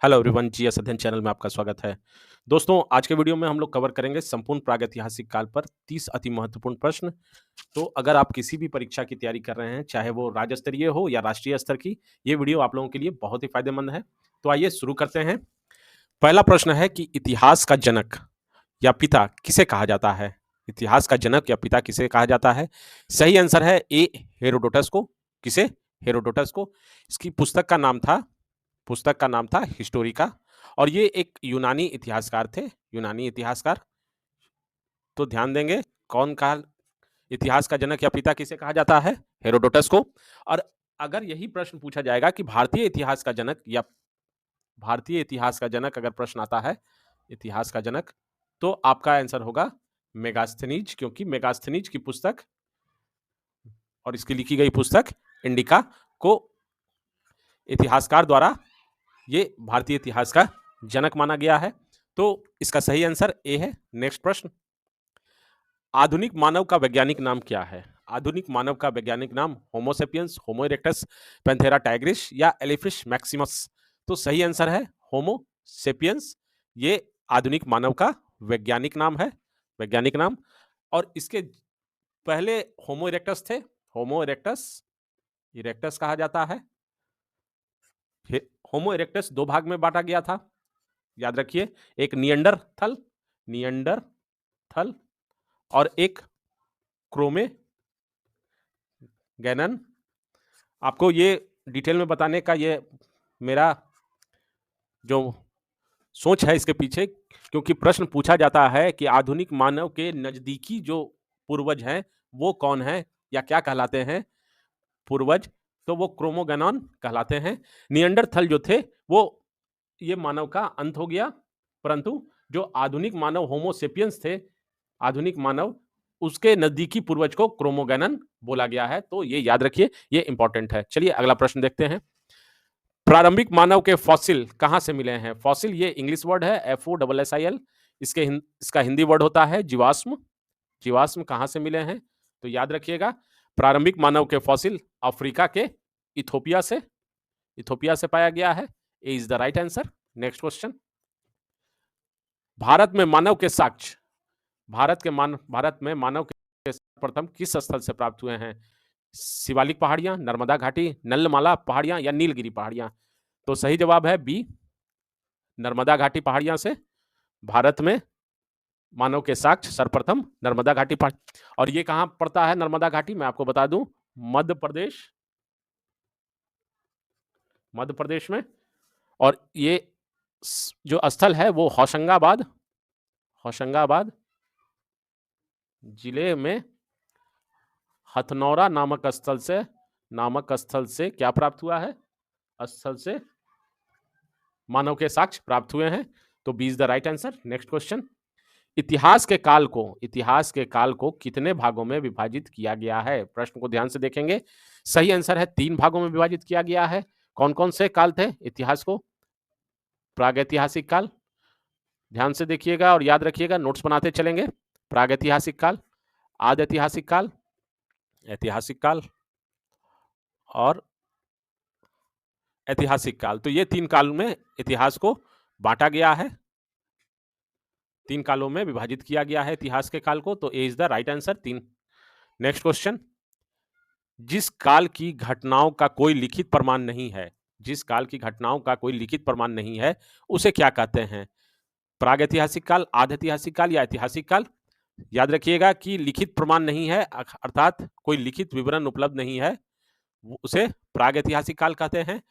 Hello everyone, GS अध्ययन channel में आपका स्वागत है। दोस्तों, आज के वीडियो में हम लोग कवर करेंगे संपूर्ण प्रागैतिहासिक काल पर 30 अति महत्वपूर्ण प्रश्न। तो अगर आप किसी भी परीक्षा की तैयारी कर रहे हैं, चाहे वो राज्य स्तरीय हो या राष्ट्रीय स्तर की, ये वीडियो आप लोगों के लिए बहुत ही फायदेमंद है। तो आइए शुरू करते हैं। पहला प्रश्न है कि इतिहास का जनक या पिता किसे कहा जाता है? इतिहास का जनक या पिता किसे कहा जाता है? सही आंसर है ए, हेरोडोटस को। किसे? हेरोडोटस को। इसकी पुस्तक का नाम था हिस्टोरिका, और ये एक यूनानी इतिहासकार थे। यूनानी इतिहासकार। तो ध्यान देंगे, कौन कहा इतिहास का जनक या पिता किसे कहा जाता है? हेरोडोटस को। और अगर यही प्रश्न पूछा जाएगा कि भारतीय इतिहास का जनक अगर प्रश्न आता है, इतिहास का जनक, तो आपका आंसर होगा मेगास्थनीज, क्योंकि मेगास्थनीज की पुस्तक और इसकी लिखी गई पुस्तक इंडिका को इतिहासकार द्वारा ये भारतीय इतिहास का जनक माना गया है। तो इसका सही आंसर ए है। नेक्स्ट प्रश्न, आधुनिक मानव का वैज्ञानिक नाम क्या है? आधुनिक मानव का वैज्ञानिक नाम होमो सेपियंस, होमो इरेक्टस, पैंथेरा टाइग्रिस या एलिफिश मैक्सिमस। तो सही आंसर है होमो सेपियंस। ये आधुनिक मानव का वैज्ञानिक नाम। और इसके पहले होमो इरेक्टस थे। होमो इरेक्टस कहा जाता है। होमो इरेक्टस दो भाग में बांटा गया था, याद रखिए। एक नियंडरथल और एक क्रोमेगैनन। आपको ये डिटेल में बताने का ये मेरा जो सोच है इसके पीछे, क्योंकि प्रश्न पूछा जाता है कि आधुनिक मानव के नजदीकी जो पूर्वज हैं वो कौन है या क्या कहलाते हैं पूर्वज, तो वो क्रोमोगैनन कहलाते हैं। नियंडरथल जो थे वो ये मानव का अंत हो गया, परंतु जो आधुनिक मानव होमो सेपियंस थे, आधुनिक मानव, उसके नजदीकी पूर्वज को क्रोमोगैनन बोला गया है। तो ये याद रखिए, ये इंपॉर्टेंट है। चलिए अगला प्रश्न देखते हैं। प्रारंभिक मानव के फॉसिल कहां से मिले हैं? फॉसिल ये इंग्लिश वर्ड है, FOSSIL। इसका हिंदी वर्ड होता है जीवाश्म। जीवाश्म कहां से मिले हैं? तो याद रखिएगा, प्रारंभिक मानव के फॉसिल अफ्रीका के इथोपिया से पाया गया है। A is the right answer. Next question, Bharat में मानव के प्रथम किस स्थल से प्राप्त हुए हैं? शिवालिक पहाड़ियां, नर्मदा घाटी, नलमाला पहाड़ियां या नीलगिरी पहाड़ियां। तो सही जवाब है बी, नर्मदा घाटी पहाड़ियां से भारत में मानव के साक्ष्य सर्वप्रथम नर्मदा घाटी पहाड़ी। और ये कहां पड़ता है नर्मदा घाटी? मैं आपको बता दूं, मध्य प्रदेश में। और ये जो स्थल है वो होशंगाबाद जिले में हथनौरा नामक स्थल से क्या प्राप्त हुआ है? स्थल से मानव के साक्ष्य प्राप्त हुए हैं। तो B is the right answer. Next question, इतिहास के काल को कितने भागों में विभाजित किया गया है? प्रश्न को ध्यान से देखेंगे। सही आंसर है 3 भागों में विभाजित किया गया है। कौन कौन से काल थे इतिहास को? प्रागैतिहासिक काल, ध्यान से देखिएगा और याद रखिएगा, नोट्स बनाते चलेंगे। प्रागैतिहासिक काल, आदि ऐतिहासिक काल, ऐतिहासिक काल और ऐतिहासिक काल। तो ये 3 काल में इतिहास को बांटा गया है, 3 कालों में विभाजित किया गया है इतिहास के काल को। तो A is the right answer 3। Next question, जिस काल की घटनाओं का कोई लिखित प्रमाण नहीं है उसे क्या कहते हैं? प्रागैतिहासिक काल, आदि ऐतिहासिक काल या ऐतिहासिक काल। याद रखिएगा कि लिखित प्रमाण नहीं है, अर्थात कोई लिखित विवरण उपलब्ध नहीं है, उसे प्रागैतिहासिक काल कहते हैं।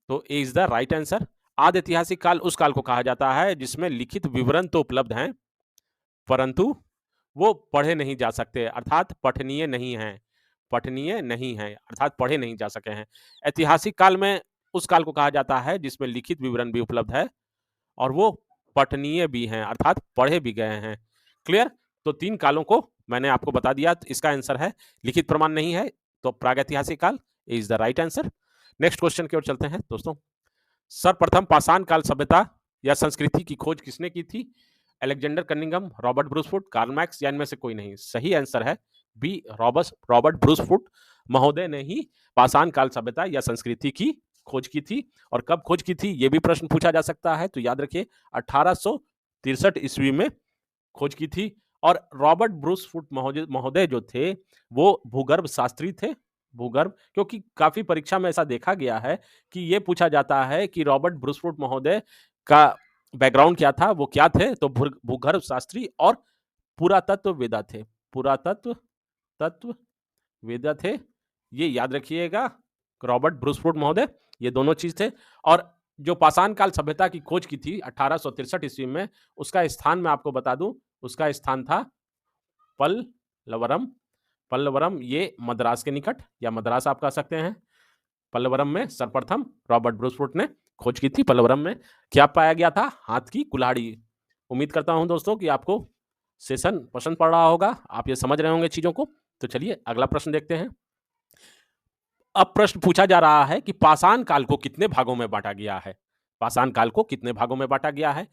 तो A is the right answer. आदि ऐतिहासिक काल उस काल को कहा जाता है जिसमें लिखित विवरण तो उपलब्ध हैं, परंतु वो पढ़े नहीं जा सकते, अर्थात पठनीय नहीं है, अर्थात पढ़े नहीं जा सके हैं। ऐतिहासिक काल में उस काल को कहा जाता है जिसमें लिखित विवरण भी उपलब्ध है और वो पठनीय भी हैं, अर्थात पढ़े भी गए हैं। क्लियर? तो 3 कालों को मैंने आपको बता दिया। तो इसका आंसर है लिखित प्रमाण नहीं है, तो प्रागैतिहासिक काल is the right answer. Next question की ओर चलते हैं दोस्तों। सर्वप्रथम पाषाण काल सभ्यता या संस्कृति की खोज किसने की थी? Alexander Cunningham, Robert Bruce Foote, Karl Marx या इनमें से कोई नहीं। सही आंसर है बी, रॉबर्ट ब्रूसफुट महोदय ने ही पाषाण काल सभ्यता या संस्कृति की खोज की थी और कब खोज की थी ये भी प्रश्न पूछा जा सकता है। तो याद रखिए 1863 ईस्वी में खोज की थी। और रॉबर्ट ब्रूस फुट महोदय जो थे वो भूगर्भ शास्त्री थे। भूगर्भ, क्योंकि काफी परीक्षा में ऐसा देखा गया है कि ये पूछा जाता है कि रॉबर्ट ब्रूसफुट महोदय का बैकग्राउंड क्या था, वो क्या थे, तो भूगर्भ शास्त्री और पुरातत्ववेदा थे। पुरातत्व तत्व वेदा थे, ये याद रखिएगा, रॉबर्ट ब्रूसफुट महोदय, ये दोनों चीज थे। और जो पाषाण काल सभ्यता की खोज की थी 1863 ईस्वी में, उसका स्थान मैं आपको बता दूं, उसका स्थान था पल्लवरम। पल्लवरम ये मद्रास के निकट, या मद्रास आप कह सकते हैं। पल्लवरम में सर्वप्रथम रॉबर्ट ब्रूसफुट ने खोज की थी। पल्लवरम में क्या पाया गया था? हाथ की कुल्हाड़ी। उम्मीद करता हूं दोस्तों कि आपको सेशन पसंद पड़ रहा होगा, आप ये समझ रहे होंगे चीजों को। तो चलिए अगला प्रश्न देखते हैं। अब प्रश्न पूछा जा रहा है कि पाषाण काल को कितने भागों में बांटा गया है? पाषाण काल को कितने भागों में बांटा गया है?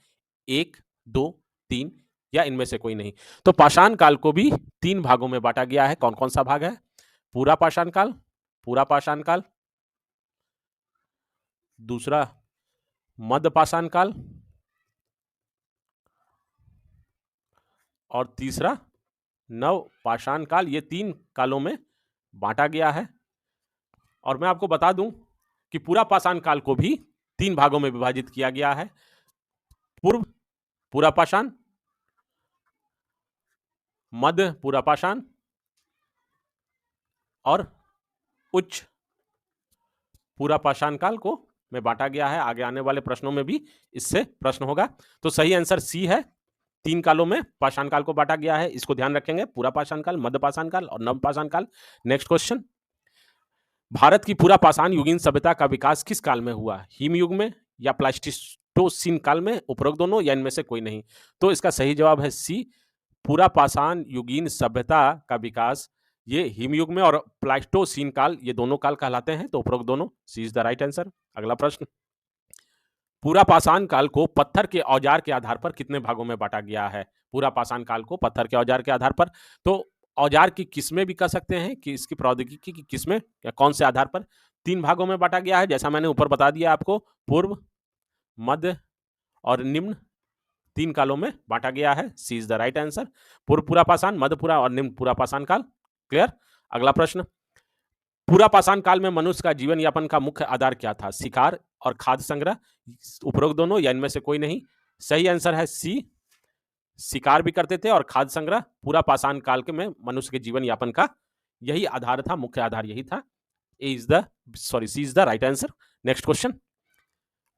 1, 2, 3 या इनमें से कोई नहीं? तो पाषाण काल को भी 3 भागों में बांटा गया है। कौन कौन सा भाग है? पूरा पाषाण काल, पूरा पाषाण काल, दूसरा मध्य पाषाण काल, और तीसरा नव पाषाण काल। ये 3 कालों में बांटा गया है। और मैं आपको बता दूं कि पूरा पाषाण काल को भी 3 भागों में विभाजित किया गया है। पूर्व पूरा पाषाण, मध्य पूरा पाषाण और उच्च पूरा पाषाण काल को में बांटा गया है। आगे आने वाले प्रश्नों में भी इससे प्रश्न होगा। तो सही आंसर सी है। 3 कालों में पाषाण काल को बांटा गया है, इसको ध्यान रखेंगे, पूरा पाषाण काल, मध्य पाषाण काल और नव पाषाण काल। नेक्स्ट क्वेश्चन, भारत की पूरा पाषाण युगीन सभ्यता का विकास किस काल में हुआ? हिमयुग में या प्लास्टिस्टोसीन काल में? उपरोक्त दोनों या इनमें से कोई नहीं? तो इसका सही जवाब है सी, पूरा पाषाण युगीन सभ्यता का विकास ये हिमयुग में और प्लास्टोसीन काल, ये दोनों काल कहलाते हैं। तो उपरोक्त दोनों, सी इज द राइट आंसर। अगला प्रश्न, पूरा पाषाण काल को पत्थर के औजार के आधार पर कितने भागों में बांटा गया है? पूरा पाषाण काल को पत्थर के औजार के आधार पर, तो औजार की किस्में भी कह सकते हैं कि इसकी प्रौद्योगिकी की किस्में या कौन से आधार पर 3 भागों में बांटा गया है, जैसा मैंने ऊपर बता दिया आपको। पूर्व, मध्य और निम्न 3 कालों में बांटा गया है। सी इज द राइट आंसर। पूर्व पूरा पाषाण, मध्य पूरा और निम्न पूरा पाषाण काल। क्लियर? अगला प्रश्न, पूरा पाषाण काल में मनुष्य का जीवन यापन का मुख्य आधार क्या था? शिकार और खाद्य संग्रह? उपरोक्त दोनों या इनमें से कोई नहीं? सही आंसर है सी, शिकार भी करते थे और खाद्य संग्रह। पूरा पाषाण काल के में मनुष्य के जीवन यापन का यही आधार था, मुख्य आधार यही था। C is the right answer. Next question,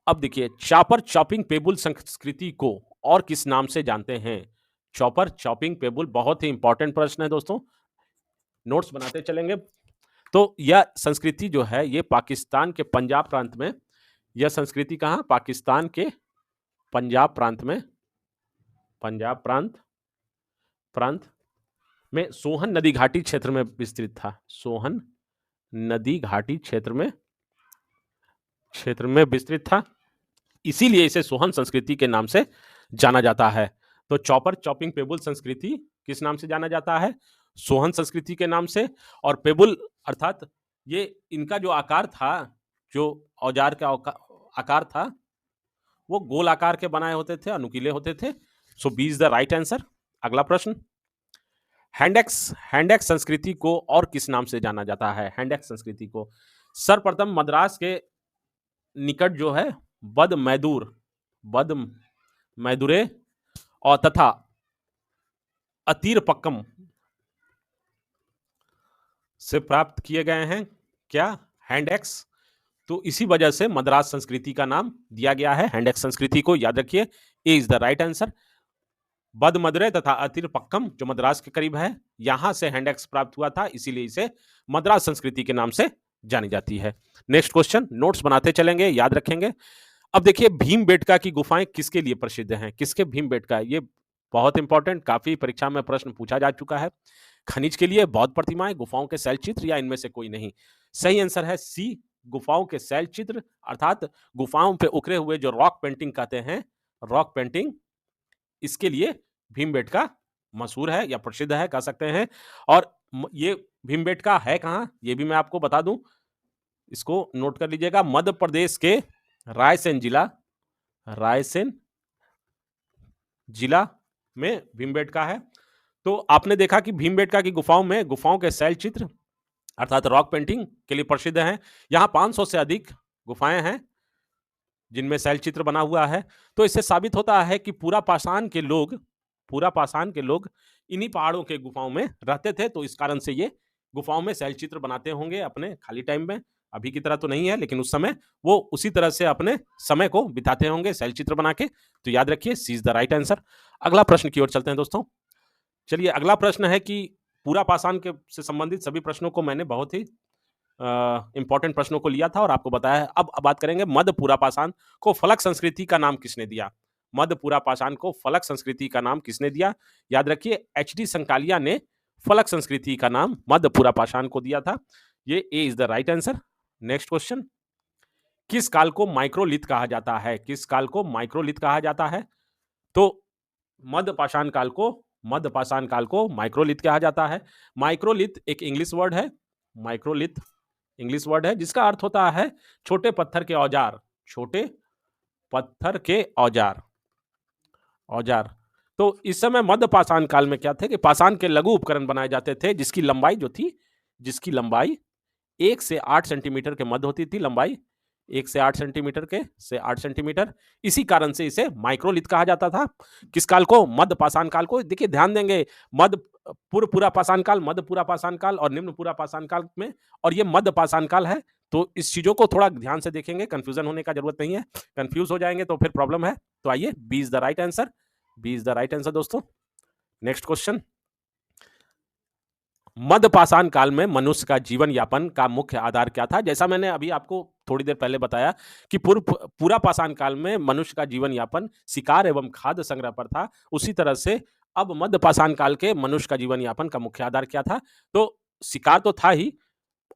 अब देखिए, चॉपर चॉपिंग पेबुल संस्कृति को और किस नाम से जानते हैं? चॉपर चॉपिंग पेबुल, बहुत ही इंपॉर्टेंट प्रश्न है दोस्तों, नोट्स बनाते चलेंगे। तो यह संस्कृति जो है ये पाकिस्तान के पंजाब प्रांत में, यह संस्कृति कहां? पाकिस्तान के पंजाब प्रांत में, पंजाब प्रांत में सोहन नदी घाटी क्षेत्र में विस्तृत था। सोहन नदी घाटी क्षेत्र में विस्तृत था, इसीलिए इसे सोहन संस्कृति के नाम से जाना जाता है। तो चॉपर चॉपिंग पेबुल संस्कृति किस नाम से जाना जाता है? सोहन संस्कृति के नाम से। और पेबुल अर्थात ये इनका जो आकार था, जो औजार का आकार था, वो गोल आकार के बनाए होते थे, अनुकीले होते थे। So B is the right answer. अगला प्रश्न, हैंडेक्स संस्कृति को और किस नाम से जाना जाता है? हैंडेक्स संस्कृति को सर्वप्रथम मद्रास के निकट जो है बद मैदुरे और तथा अतीरपक्कम से प्राप्त किए गए हैं। क्या? हैंडेक्स। तो इसी वजह से मद्रास संस्कृति का नाम दिया गया है हैंडेक्स संस्कृति को, याद रखिए। ए इज द राइट आंसर। बद मदुरै तथा अतीरपक्कम जो मद्रास के करीब है, यहां से हैंडेक्स प्राप्त हुआ था, इसीलिए इसे मद्रास संस्कृति के नाम से जानी जाती है। नेक्स्ट क्वेश्चन, नोट्स बनाते चलेंगे, याद रखेंगे। अब देखिए, भीमबेटका की गुफाएं किसके लिए प्रसिद्ध हैं? किसके भीमबेटका? ये बहुत इंपॉर्टेंट, काफी परीक्षा में प्रश्न पूछा जा चुका है। खनिज के लिए, बौद्ध प्रतिमाएं, गुफाओं के शैलचित्र या इनमें से कोई नहीं? सही आंसर है सी, गुफाओं के शैलचित्र, अर्थात गुफाओं पे उकरे हुए जो रॉक पेंटिंग कहते हैं, रॉक पेंटिंग, इसके लिए भीमबेटका मशहूर है या प्रसिद्ध है, कह सकते हैं। और ये भीमबेटका है कहां, ये भी मैं आपको बता दूं, इसको नोट कर लीजिएगा। मध्य प्रदेश के रायसेन जिला में भीमबेटका है। तो आपने देखा कि भीमबेटका की गुफाओं के शैल चित्र अर्थात रॉक पेंटिंग के लिए प्रसिद्ध हैं। यहां 500 से अधिक गुफाएं हैं जिनमें शैल चित्र बना हुआ है। तो इससे साबित होता है कि पूरा पाषाण के लोग इन्हीं पहाड़ों के गुफाओं में रहते थे। तो इस कारण से ये गुफाओं में शैल चित्र बनाते होंगे अपने खाली टाइम में। अभी की तरह तो नहीं है, लेकिन उस समय वो उसी तरह से अपने समय को बिताते होंगे शैल चित्र बना के। तो याद रखिए, सी इज द राइट आंसर। अगला प्रश्न की ओर चलते हैं दोस्तों। चलिए, अगला प्रश्न है कि पूरा पाषाण के से संबंधित सभी प्रश्नों को मैंने बहुत ही इंपॉर्टेंट प्रश्नों को लिया था और आपको बताया है। अब बात करेंगे मध्य पूरा पाषाण को फलक संस्कृति का नाम किसने दिया। मध्य पूरा पाषाण को फलक संस्कृति का नाम किसने दिया? याद रखिए, एच.डी. संकालिया ने फलक संस्कृति का नाम मध्य पूरा पाषाण को दिया था। ये A is the right answer. Next question, किस काल को माइक्रोलिथ कहा जाता है? किस काल को माइक्रोलिथ कहा जाता है? तो मध्य पाषाण काल को माइक्रोलिथ कहा जाता है। माइक्रोलिथ एक इंग्लिश वर्ड है। माइक्रोलिथ इंग्लिश वर्ड है जिसका अर्थ होता है छोटे पत्थर के औजार। छोटे पत्थर के औजार। तो इस समय मध्य पाषाण काल में क्या थे कि पाषाण के लघु उपकरण बनाए जाते थे जिसकी लंबाई 1 से 8 सेंटीमीटर के मध्य होती थी। लंबाई 1 से 8 सेंटीमीटर। इसी कारण से इसे माइक्रोलिथ कहा जाता था। किस काल को? मध्य पाषाण काल को। देखिए, ध्यान देंगे, पूरा पाषाण काल, मध्य पूरा पाषाण काल और निम्न पूरा पाषाण काल में, और ये मध्य पाषाण काल है। तो इस चीजों को थोड़ा ध्यान से देखेंगे, कंफ्यूजन होने का जरूरत नहीं है। कंफ्यूज हो जाएंगे तो फिर प्रॉब्लम है। तो आइए, B is the right answer दोस्तों। नेक्स्ट क्वेश्चन, मध्य पाषाण काल में मनुष्य का जीवन यापन का मुख्य आधार क्या था? जैसा मैंने अभी आपको थोड़ी देर पहले बताया कि पूरा पाषाण काल में मनुष्य का जीवन यापन शिकार एवं खाद्य संग्रह पर था, उसी तरह से अब मध्य पाषाण काल के मनुष्य का जीवन यापन का मुख्य आधार क्या था? तो शिकार तो था ही,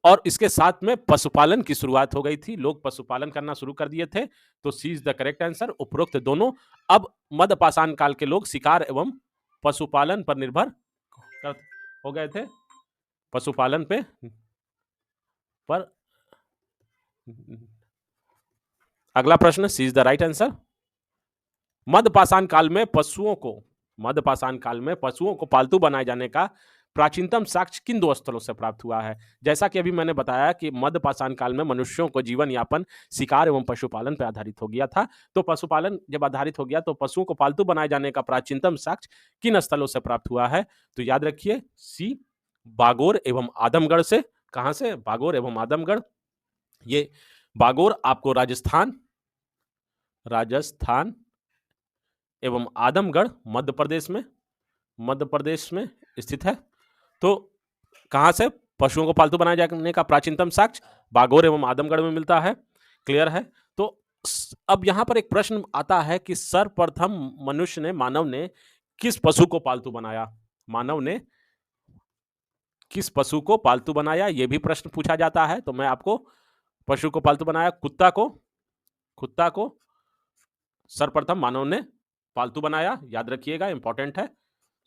और इसके साथ में पशुपालन की शुरुआत हो गई थी। लोग पशुपालन करना शुरू कर दिए थे। तो C is the correct answer. उपरोक्त दोनों अब मध्य पाषाण काल के लोग शिकार एवं पशुपालन पर निर्भर हो गए थे। पशुपालन पर अगला प्रश्न, सी इज द राइट आंसर। मध्य पाषाण काल में पशुओं को पालतू बनाए जाने का प्राचीनतम साक्ष्य किन 2 स्थलों से प्राप्त हुआ है? जैसा कि अभी मैंने बताया कि मध्य पाषाण काल में मनुष्यों को जीवन यापन शिकार एवं पशुपालन पर आधारित हो गया था। तो पशुपालन जब आधारित हो गया तो पशुओं को पालतू बनाए जाने का प्राचीनतम साक्ष्य किन स्थलों से प्राप्त हुआ है? तो याद रखिए, सी, बागोर एवं आदमगढ़ से। कहां से? बागोर एवं आदमगढ़। ये बागोर आपको राजस्थान एवं आदमगढ़ मध्य प्रदेश में स्थित है। तो कहां से पशुओं को पालतू बनाए जाने का प्राचीनतम साक्ष्य बागोर एवं आदमगढ़ में मिलता है। क्लियर है? तो अब यहां पर एक प्रश्न आता है कि सर्वप्रथम मानव ने किस पशु को पालतू बनाया? मानव ने किस पशु को पालतू बनाया, यह भी प्रश्न पूछा जाता है। तो मैं आपको पशु को पालतू बनाया, कुत्ता को सर्वप्रथम मानव ने पालतू बनाया। याद रखिएगा, इंपॉर्टेंट है।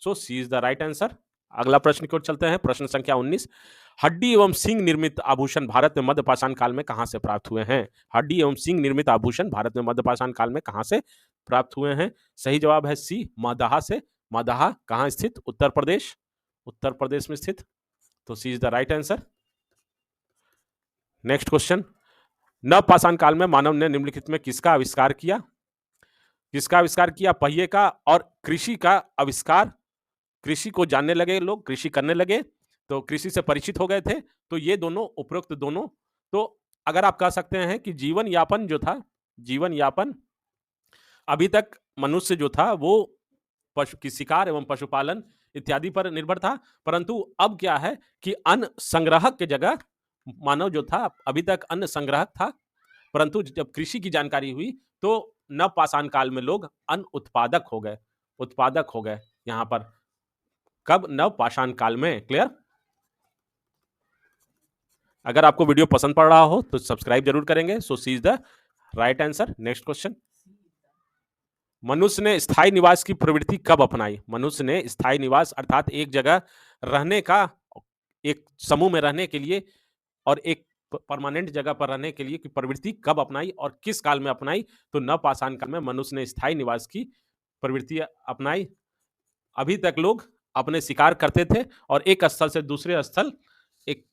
सो C is the right answer. अगला प्रश्न की ओर चलते हैं। प्रश्न संख्या 19, हड्डी एवं सिंह निर्मित आभूषण भारत में मध्य पाषाण काल में कहां से प्राप्त हुए हैं? हड्डी एवं सिंह निर्मित आभूषण भारत में मध्य पाषाण काल में कहां से प्राप्त हुए हैं? सही जवाब है सी, मदाहा से। मदाहा कहां स्थित? उत्तर प्रदेश में स्थित। तो C is the right answer. Next question, नव पाषाण काल में मानव ने निम्नलिखित में किसका आविष्कार किया? पहिए का और कृषि का आविष्कार। कृषि को जानने लगे लोग, कृषि करने लगे, तो कृषि से परिचित हो गए थे। तो ये दोनों, उपरोक्त दोनों, तो अगर आप कह सकते हैं कि जीवन यापन अभी तक मनुष्य जो था वो शिकार एवं पशुपालन इत्यादि पर निर्भर था, परंतु अब क्या है कि अन्न संग्राहक के जगह मानव जो था, अभी तक अन्न संग्राहक था, परंतु जब कृषि की जानकारी हुई तो नव पाषाण काल में लोग अन्न उत्पादक हो गए। यहां पर कब? नव पाषाण काल में। क्लियर? अगर आपको वीडियो पसंद पड़ रहा हो तो सब्सक्राइब जरूर करेंगे। So C is the right answer. Next question, मनुष्य ने स्थायी निवास की प्रवृत्ति कब अपनाई? मनुष्य ने स्थायी निवास अर्थात एक जगह रहने का, एक समूह में रहने के लिए और एक परमानेंट जगह पर रहने के लिए की प्रवृत्ति कब अपनाई और किस काल में अपनाई? तो नवपाषाण काल में मनुष्य ने स्थायी निवास की प्रवृत्ति अपनाई। अभी तक लोग अपने शिकार करते थे और एक स्थल से दूसरे स्थल एक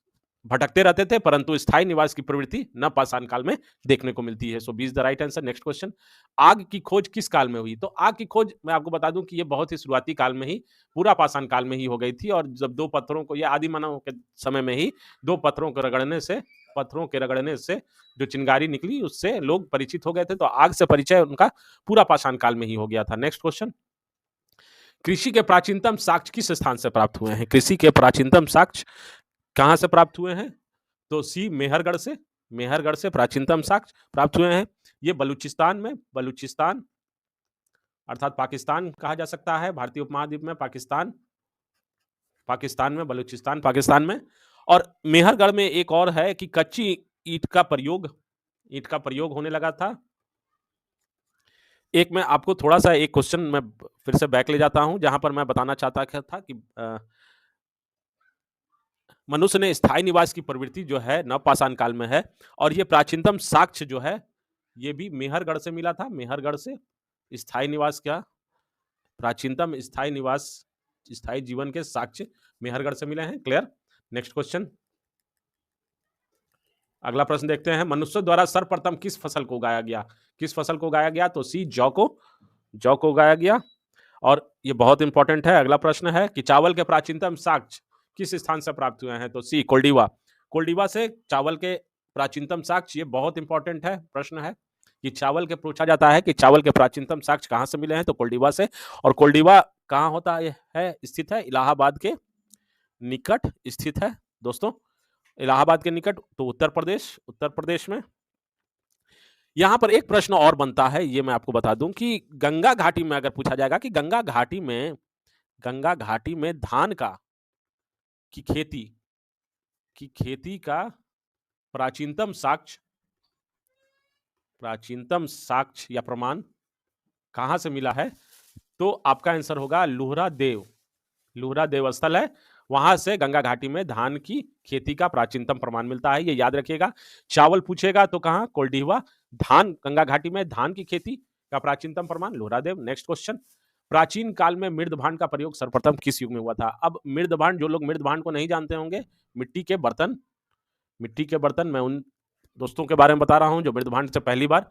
भटकते रहते थे, परंतु स्थायी निवास की प्रवृत्ति नवपाषाण काल में देखने को मिलती है। So B is the right answer. Next question, आग की खोज किस काल में हुई? तो आग की खोज मैं आपको बता दूं कि ये बहुत ही शुरुआती काल में ही, पूरा पाषाण काल में ही हो गई थी। और जब दो पत्थरों को, या आदि मानव के समय में ही दो पत्थरों को रगड़ने से, पत्थरों के रगड़ने से जो चिंगारी निकली उससे लोग परिचित हो गए थे। तो आग से परिचय उनका पूरा पाषाण काल में ही हो गया था। नेक्स्ट क्वेश्चन, कृषि के प्राचीनतम साक्ष्य किस स्थान से प्राप्त हुए हैं? कृषि के प्राचीनतम साक्ष्य कहां से प्राप्त हुए हैं? तो सी मेहरगढ़ से, मेहरगढ़ से प्राचीनतम साक्ष्य प्राप्त हुए हैं। ये बलूचिस्तान में, बलूचिस्तान अर्थात पाकिस्तान कहा जा सकता है, भारतीय उपमहाद्वीप में पाकिस्तान, पाकिस्तान में, बलूचिस्तान पाकिस्तान में। और मेहरगढ़ में एक और है कि कच्ची ईंट का प्रयोग होने लगा था। एक मैं आपको थोड़ा सा एक क्वेश्चन मैं फिर से बैक ले जाता हूं, जहां पर मैं बताना चाहता था कि मनुष्य ने स्थायी निवास की प्रवृत्ति जो है नवपाषाण काल में है, और ये प्राचीनतम साक्ष्य जो है ये भी मेहरगढ़ से मिला था। मेहरगढ़ से स्थायी निवास, क्या प्राचीनतम स्थायी निवास, स्थायी जीवन के साक्ष्य मेहरगढ़ से मिले हैं। क्लियर? नेक्स्ट क्वेश्चन, अगला प्रश्न देखते हैं, मनुष्य द्वारा सर्वप्रथम किस फसल को उगाया गया? किस फसल को उगाया गया? तो सी जौ को उगाया गया। और ये बहुत इंपॉर्टेंट है। अगला प्रश्न है कि चावल के प्राचीनतम साक्ष्य किस स्थान से प्राप्त हुए हैं? तो सी कोल्डिवा, कोल्डिवा से चावल के प्राचीनतम साक्ष्य, ये बहुत इंपॉर्टेंट है, प्रश्न है कि चावल के पूछा जाता है कि चावल के प्राचीनतम साक्ष्य कहां से मिले हैं? तो कोल्डिवा से। और कोल्डिवा कहां होता है, स्थित है? इलाहाबाद के निकट स्थित है दोस्तों, इलाहाबाद के निकट। तो उत्तर प्रदेश, उत्तर प्रदेश में। यहां पर एक प्रश्न और बनता है, ये मैं आपको बता दूं कि गंगा घाटी में अगर पूछा जाएगा कि गंगा घाटी में धान का की खेती का प्राचीनतम साक्ष्य या प्रमाण कहां से मिला है? तो आपका आंसर होगा लोहरा देव स्थल है, वहां से गंगा घाटी में धान की खेती का प्राचीनतम प्रमाण मिलता है। ये याद रखिएगा। चावल पूछेगा तो कहां? कोल्डिवा। धान, गंगा घाटी में धान की खेती का प्राचीनतम प्रमाण लोहरा देव। नेक्स्ट क्वेश्चन, प्राचीन काल में मृदभांड का प्रयोग सर्वप्रथम किस युग में हुआ था? अब मृदभांड, जो लोग मृदभांड को नहीं जानते होंगे, मिट्टी के बर्तन, मैं उन दोस्तों के बारे में बता रहा हूं जो मृदभांड से पहली बार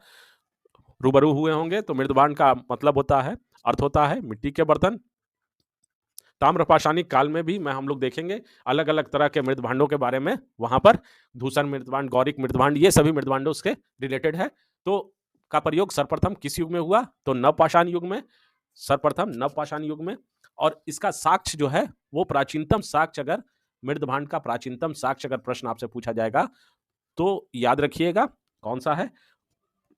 रूबरू हुए होंगे। तो मृदभांड का मतलब होता है, अर्थ होता है मिट्टी के बर्तन। ताम्रपाषाणिक काल में भी हम लोग देखेंगे अलग अलग तरह के मृदभांडों के बारे में, वहां पर धूसर मृदभांड, गौरिक मृदभांड, ये सभी मृदभांडों से रिलेटेड है। तो का प्रयोग सर्वप्रथम किस युग में हुआ? तो नवपाषाण युग में, सर्वप्रथम नवपाषाण युग में। और इसका साक्ष्य जो है वो प्राचीनतम साक्ष्य, अगर मृदभांड का प्राचीनतम साक्ष्य अगर प्रश्न आपसे पूछा जाएगा तो याद रखिएगा कौन सा है?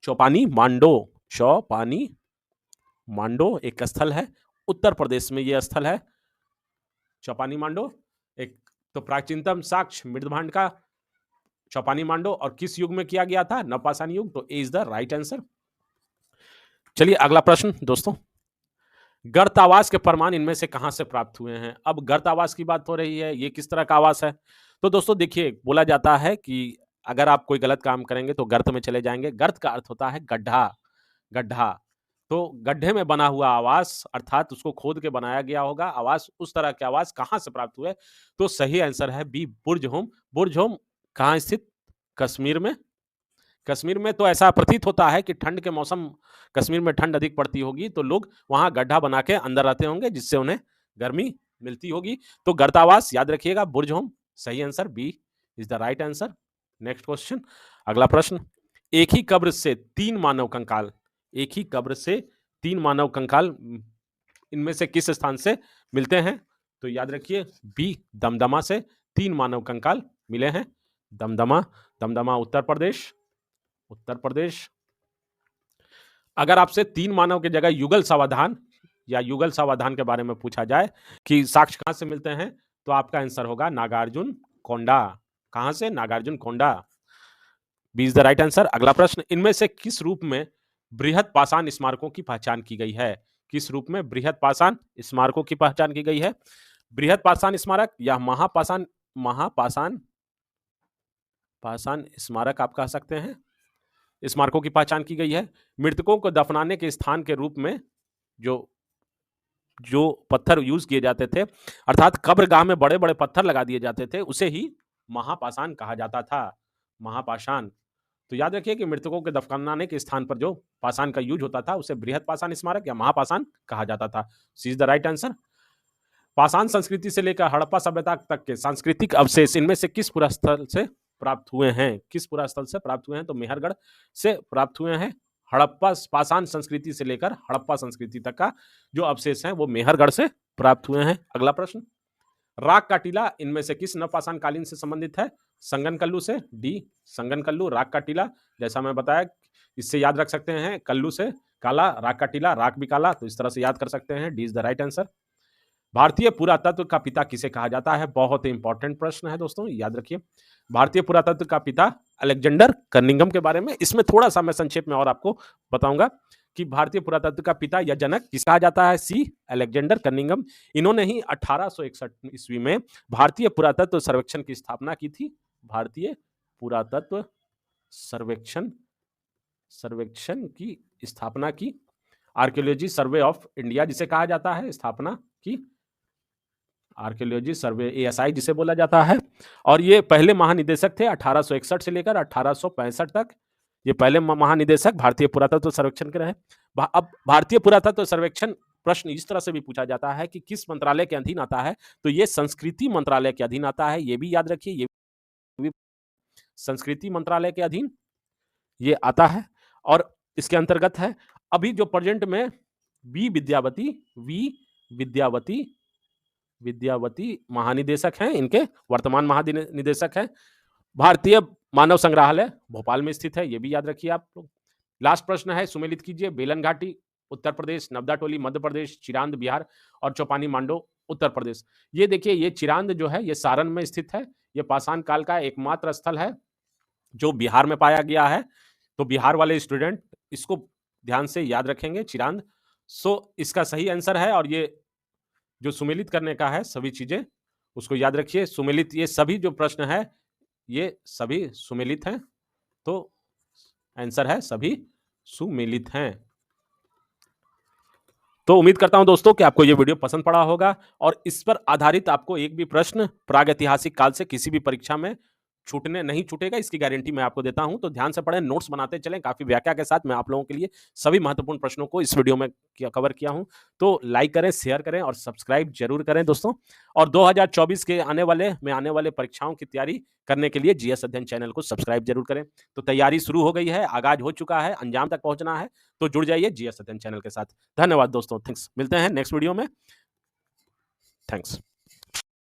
चौपानी मांडो एक स्थल है, उत्तर प्रदेश में यह स्थल है, चौपानी मांडो एक। तो प्राचीनतम साक्ष्य मृदभांड का चौपानी मांडो, और किस युग में किया गया था? नवपाषाण युग। तो A is the right answer. चलिए अगला प्रश्न दोस्तों, गर्त आवास के प्रमाण इनमें से कहां से प्राप्त हुए हैं? अब गर्त आवास की बात हो रही है, ये किस तरह का आवास है? तो दोस्तों देखिए, बोला जाता है कि अगर आप कोई गलत काम करेंगे तो गर्त में चले जाएंगे। गर्त का अर्थ होता है गड्ढा। तो गड्ढे में बना हुआ आवास, अर्थात उसको खोद के बनाया गया होगा आवास। उस तरह के आवास कहां से प्राप्त हुए? तो सही आंसर है बी, बुर्ज होम। बुर्ज होम कहां स्थित? कश्मीर में। कश्मीर में तो ऐसा प्रतीत होता है कि ठंड के मौसम, कश्मीर में ठंड अधिक पड़ती होगी तो लोग वहां गड्ढा बना के अंदर रहते होंगे, जिससे उन्हें गर्मी मिलती होगी। तो गर्तावास याद रखिएगा, बुर्ज होम। सही answer B is the right answer. Next question, अगला प्रश्न, एक ही कब्र से तीन मानव कंकाल इनमें से किस स्थान से मिलते हैं? तो याद रखिए बी, दमदमा से तीन मानव कंकाल मिले हैं। दमदमा उत्तर प्रदेश। अगर आपसे तीन मानव की जगह युगल सावधान के बारे में पूछा जाए कि साक्ष्य कहां से मिलते हैं, तो आपका आंसर होगा नागार्जुन कोंडा। कहां से? Nagarjuna Konda. B is the right answer. अगला प्रश्न, इनमें से किस रूप में बृहत पाषाण स्मारकों की पहचान की गई है? किस रूप में बृहत पाषाण स्मारकों की पहचान की गई है? बृहत पाषाण स्मारक या महापाषाण पाषाण स्मारक आप कह सकते हैं। स्मारकों की पहचान की गई है। मृतकों को दफनाने के स्थान के रूप में जो पत्थर यूज किए जाते थे, अर्थात कब्रगाह में बड़े-बड़े पत्थर लगा दिए जाते थे, उसे ही महापाषाण कहा जाता था। महापाषाण। तो याद रखिए कि मृतकों के दफनाने के स्थान पर जो पाषाण का यूज होता था, उसे बृहत पाषाण स्मारक या महापाषाण कहा जाता था। C is the right answer. पाषाण संस्कृति से लेकर हड़प्पा सभ्यता तक के सांस्कृतिक अवशेष इनमें से किस पुरास्थल से प्राप्त हुए हैं? किस पुरास्थल से प्राप्त हुए हैं? तो मेहरगढ़ से प्राप्त हुए हैं। हड़प्पा पाषाण संस्कृति से लेकर हड़प्पा संस्कृति तक का जो अवशेष हैं वो मेहरगढ़ से प्राप्त हुए हैं। अगला प्रश्न, राग का टीला इनमें से किस नवपाषाण कालीन से संबंधित है? संगनकल्लू से। डी संगनकल्लू। राग का टीला, जैसा मैं बताया, इससे याद रख सकते हैं, कल्लू से काला, राग का टीला, राग भी काला, तो इस तरह से याद कर सकते हैं। D is the right answer. भारतीय पुरातत्व का पिता किसे कहा जाता है? बहुत ही इंपॉर्टेंट प्रश्न है दोस्तों, याद रखिए। भारतीय पुरातत्व का पिता अलेक्जेंडर कनिंघम के बारे में इसमें थोड़ा सा मैं संक्षेप में और आपको बताऊंगा कि भारतीय पुरातत्व का पिता या जनक किसे कहा जाता है? सी अलेक्जेंडर कनिंघम। इन्होंने ही 1861 ईस्वी में भारतीय पुरातत्व सर्वेक्षण की स्थापना की थी। भारतीय पुरातत्व सर्वेक्षण की स्थापना की। आर्कियोलॉजी सर्वे ऑफ इंडिया जिसे कहा जाता है, स्थापना की। आर्कियोलॉजी सर्वे, एएसआई जिसे बोला जाता है। और ये पहले महानिदेशक थे 1861 से लेकर 1865 तक। ये पहले महानिदेशक भारतीय पुरातत्व सर्वेक्षण के रहे। अब भारतीय पुरातत्व सर्वेक्षण प्रश्न इस तरह से भी पूछा जाता है कि किस मंत्रालय के अधीन आता है? तो ये संस्कृति मंत्रालय के अधीन आता है। ये भी याद रखिए, ये भी संस्कृति मंत्रालय के अधीन ये आता है और इसके अंतर्गत है। अभी जो प्रेजेंट में विद्यावती महानिदेशक हैं, इनके वर्तमान महानिदेशक हैं। भारतीय मानव संग्रहालय भोपाल में स्थित है, ये भी याद रखिए आप लोग। लास्ट प्रश्न है, सुमेलित कीजिए। बेलन घाटी उत्तर प्रदेश, नवदा टोली मध्य प्रदेश, चिरांद बिहार और चौपानी मांडो उत्तर प्रदेश। ये देखिए, ये चिरांद जो है ये सारण में स्थित है। ये पाषाण काल का एकमात्र स्थल है जो बिहार में पाया गया है। तो बिहार वाले स्टूडेंट इसको ध्यान से याद रखेंगे, चिरांद। सो इसका सही आंसर है। और ये जो सुमेलित करने का है सभी चीजें उसको याद रखिए। सुमेलित, ये सभी जो प्रश्न है ये सभी सुमेलित हैं। तो आंसर है सभी सुमेलित हैं। तो उम्मीद करता हूं दोस्तों कि आपको ये वीडियो पसंद पड़ा होगा और इस पर आधारित आपको एक भी प्रश्न प्रागैतिहासिक काल से किसी भी परीक्षा में नहीं छूटेगा, इसकी गारंटी मैं आपको देता हूं। तो ध्यान से पढ़ें, नोट्स बनाते चलें। काफी व्याख्या के साथ मैं आप लोगों के लिए सभी महत्वपूर्ण प्रश्नों को इस वीडियो में कवर किया हूं। तो लाइक करें, शेयर करें और सब्सक्राइब जरूर करें दोस्तों। और 2024 के आने वाले परीक्षाओं की तैयारी करने के लिए जीएस अध्ययन चैनल को सब्सक्राइब जरूर करें। तो तैयारी शुरू हो गई है, आगाज हो चुका है, अंजाम तक पहुंचना है। तो जुड़ जाइए जीएस अध्ययन चैनल के साथ। धन्यवाद दोस्तों, थैंक्स। मिलते हैं नेक्स्ट वीडियो में। थैंक्स।